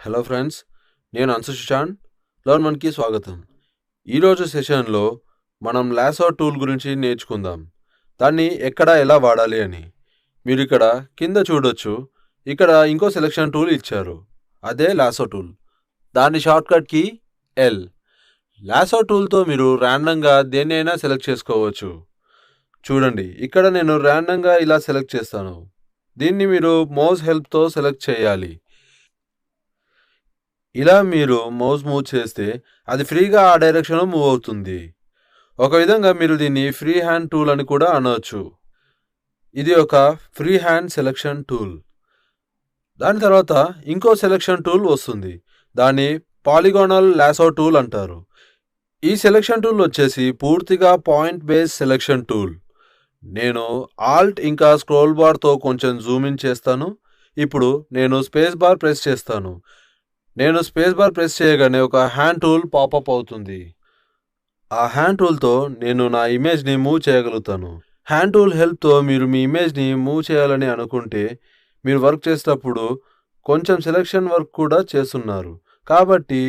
Hello friends, నేను Sushant. Learn వన్కి స్వాగతం. ఈరోజు సెషన్లో మనం లాసో టూల్ గురించి నేర్చుకుందాం. దాన్ని ఎక్కడ ఎలా వాడాలి అని. మీరు ఇక్కడ కింద చూడొచ్చు. ఇక్కడ ఇంకో సెలెక్షన్ టూల్ ఇచ్చారు. అదే లాసో టూల్. దాని షార్ట్కట్ కీ ఎల్. లాసో టూల్తో మీరు ర్యాండమ్గా దేన్నైనా సెలెక్ట్ చేసుకోవచ్చు. చూడండి, ఇక్కడ నేను ర్యాండమ్గా ఇలా సెలెక్ట్ చేస్తాను. దీన్ని మీరు మౌస్ హెల్ప్తో సెలెక్ట్ చేయాలి. ఇలా మీరు మౌస్ మూవ్ చేస్తే అది ఫ్రీగా ఆ డైరెక్షన్లో మూవ్ అవుతుంది. ఒక విధంగా మీరు దీన్ని ఫ్రీ హ్యాండ్ టూల్ అని కూడా అనవచ్చు. ఇది ఒక ఫ్రీ హ్యాండ్ సెలెక్షన్ టూల్. దాని తర్వాత ఇంకో సెలెక్షన్ టూల్ వస్తుంది. దాన్ని పాలిగానల్ లాసో టూల్ అంటారు. ఈ సెలెక్షన్ టూల్ వచ్చేసి పూర్తిగా పాయింట్ బేస్ సెలెక్షన్ టూల్. నేను ఆల్ట్ ఇంకా స్క్రోల్ బార్తో కొంచెం జూమ్ ఇన్ చేస్తాను. ఇప్పుడు నేను స్పేస్ బార్ ప్రెస్ చేస్తాను. నేను స్పేస్ బార్ ప్రెస్ చేయగానే ఒక హ్యాండ్ టూల్ పాపప్ అవుతుంది. ఆ హ్యాండ్ టూల్తో నేను నా ఇమేజ్ని మూవ్ చేయగలుగుతాను. హ్యాండ్ టూల్ హెల్ప్తో మీరు మీ ఇమేజ్ని మూవ్ చేయాలని అనుకుంటే మీరు వర్క్ చేసేటప్పుడు కొంచెం సెలెక్షన్ వర్క్ కూడా చేస్తున్నారు కాబట్టి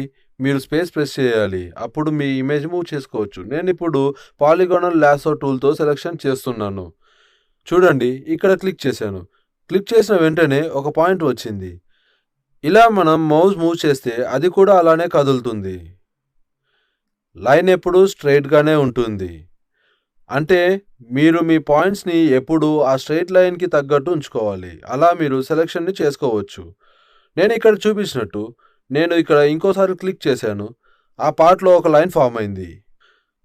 మీరు స్పేస్ ప్రెస్ చేయాలి. అప్పుడు మీ ఇమేజ్ మూవ్ చేసుకోవచ్చు. నేను ఇప్పుడు పాలిగానల్ లాసో టూల్తో సెలెక్షన్ చేస్తున్నాను. చూడండి, ఇక్కడ క్లిక్ చేశాను. క్లిక్ చేసిన వెంటనే ఒక పాయింట్ వచ్చింది. ఇలా మనం మౌస్ మూవ్ చేస్తే అది కూడా అలానే కదులుతుంది. లైన్ ఎప్పుడు స్ట్రైట్గానే ఉంటుంది. అంటే మీరు మీ పాయింట్స్ని ఎప్పుడు ఆ స్ట్రైట్ లైన్కి తగ్గట్టు ఉంచుకోవాలి. అలా మీరు సెలెక్షన్ని చేసుకోవచ్చు. నేను ఇక్కడ చూపించినట్టు నేను ఇక్కడ ఇంకోసారి క్లిక్ చేశాను. ఆ పార్ట్లో ఒక లైన్ ఫామ్ అయింది.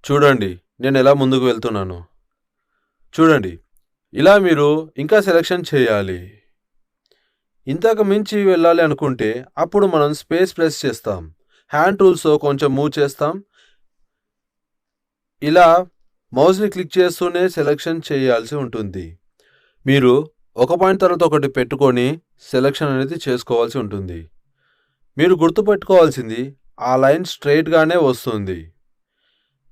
చూడండి, నేను ఎలా ముందుకు వెళ్తున్నాను. చూడండి, ఇలా మీరు ఇంకా సెలెక్షన్ చేయాలి. ఇంతకు మించి వెళ్ళాలి అనుకుంటే అప్పుడు మనం స్పేస్ ప్రెస్ చేస్తాం. హ్యాండ్ టూల్స్తో కొంచెం మూవ్ చేస్తాం. ఇలా మౌస్ని క్లిక్ చేస్తూనే సెలెక్షన్ చేయాల్సి ఉంటుంది. మీరు ఒక పాయింట్ తర్వాత ఒకటి పెట్టుకొని సెలెక్షన్ అనేది చేసుకోవాల్సి ఉంటుంది. మీరు గుర్తుపెట్టుకోవాల్సింది ఆ లైన్ స్ట్రైట్గానే వస్తుంది.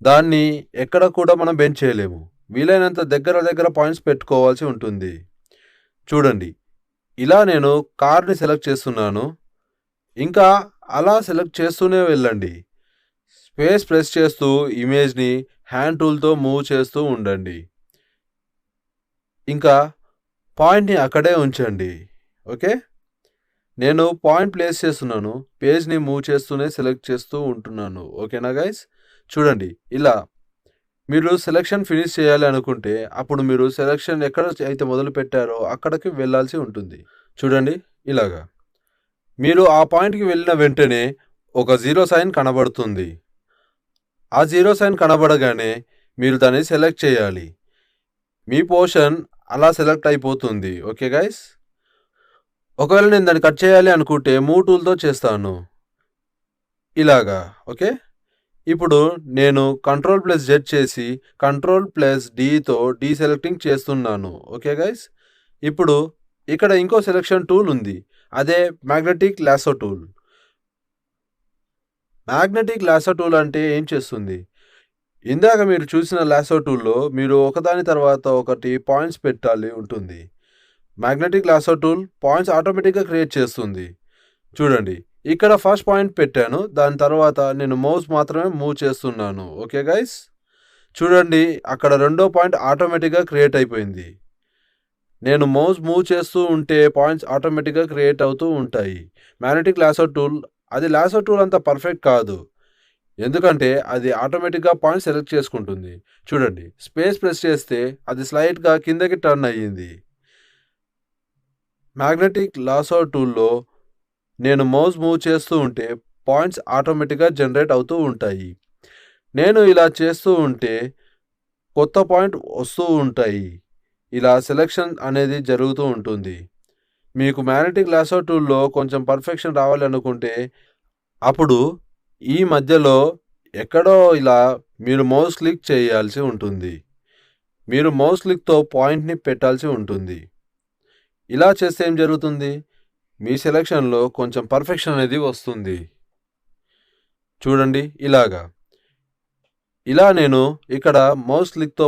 దాన్ని ఎక్కడ కూడా మనం బెండ్ చేయలేము. వీలైనంత దగ్గర పాయింట్స్ పెట్టుకోవాల్సి ఉంటుంది. చూడండి, ఇలా నేను కార్ని సెలెక్ట్ చేస్తున్నాను. ఇంకా అలా సెలెక్ట్ చేస్తూనే వెళ్ళండి. స్పేస్ ప్రెస్ చేస్తూ ఇమేజ్ని హ్యాండ్ టూల్తో మూవ్ చేస్తూ ఉండండి. ఇంకా పాయింట్ని అక్కడే ఉంచండి. ఓకే, నేను పాయింట్ ప్లేస్ చేస్తున్నాను. పేజ్ని మూవ్ చేస్తూనే సెలెక్ట్ చేస్తూ ఉంటున్నాను. ఓకేనా గైస్? చూడండి, ఇలా మీరు సెలెక్షన్ ఫినిష్ చేయాలి అనుకుంటే అప్పుడు మీరు సెలెక్షన్ ఎక్కడ అయితే మొదలు పెట్టారో అక్కడికి వెళ్ళాల్సి ఉంటుంది. చూడండి, ఇలాగా మీరు ఆ పాయింట్కి వెళ్ళిన వెంటనే ఒక జీరో సైన్ కనబడుతుంది. ఆ జీరో సైన్ కనబడగానే మీరు దాన్ని సెలెక్ట్ చేయాలి. మీ పోర్షన్ అలా సెలెక్ట్ అయిపోతుంది. Okay guys? ఒకవేళ నేను దాన్ని కట్ చేయాలి అనుకుంటే మూవ్ టూల్తో చేస్తాను. ఇలాగా. ఓకే, ఇప్పుడు నేను Ctrl+Z చేసి Ctrl+Dతో డీసెలెక్టింగ్ చేస్తున్నాను. Okay guys? ఇప్పుడు ఇక్కడ ఇంకో సెలెక్షన్ టూల్ ఉంది. అదే magnetic lasso tool. Magnetic lasso tool అంటే ఏం చేస్తుంది? ఇందాక మీరు చూసిన లాసో టూల్లో మీరు ఒకదాని తర్వాత ఒకటి పాయింట్స్ పెట్టాలి ఉంటుంది. మ్యాగ్నెటిక్ లాసో టూల్ పాయింట్స్ ఆటోమేటిక్గా క్రియేట్ చేస్తుంది. చూడండి, ఇక్కడ ఫస్ట్ పాయింట్ పెట్టాను. దాని తర్వాత నేను మౌస్ మాత్రమే మూవ్ చేస్తున్నాను. Okay guys? చూడండి, అక్కడ రెండో పాయింట్ ఆటోమేటిక్గా క్రియేట్ అయిపోయింది. నేను మౌస్ మూవ్ చేస్తూ ఉంటే పాయింట్స్ ఆటోమేటిక్గా క్రియేట్ అవుతూ ఉంటాయి. మ్యాగ్నెటిక్ లాసో టూల్ అది లాసో టూల్ అంత పర్ఫెక్ట్ కాదు. ఎందుకంటే అది ఆటోమేటిక్గా పాయింట్ సెలెక్ట్ చేసుకుంటుంది. చూడండి, స్పేస్ ప్రెస్ చేస్తే అది స్లైడ్గా కిందకి టర్న్ అయ్యింది. మ్యాగ్నెటిక్ లాసో టూల్లో నేను మౌస్ మూవ్ చేస్తూ ఉంటే పాయింట్స్ ఆటోమేటిక్గా జనరేట్ అవుతూ ఉంటాయి. నేను ఇలా చేస్తూ ఉంటే కొత్త పాయింట్ వస్తూ ఉంటాయి. ఇలా సెలెక్షన్ అనేది జరుగుతూ ఉంటుంది. మీకు మ్యాగ్నెటిక్ లాసో టూల్లో కొంచెం పర్ఫెక్షన్ రావాలి అనుకుంటే అప్పుడు ఈ మధ్యలో ఎక్కడో ఇలా మీరు మౌస్ క్లిక్ చేయాల్సి ఉంటుంది. మీరు మౌస్ క్లిక్తో పాయింట్ని పెట్టాల్సి ఉంటుంది. ఇలా చేస్తే ఏం జరుగుతుంది? మీ సెలెక్షన్లో కొంచెం పర్ఫెక్షన్ అనేది వస్తుంది. చూడండి, ఇలాగా. ఇలా నేను ఇక్కడ మౌస్ క్లిక్తో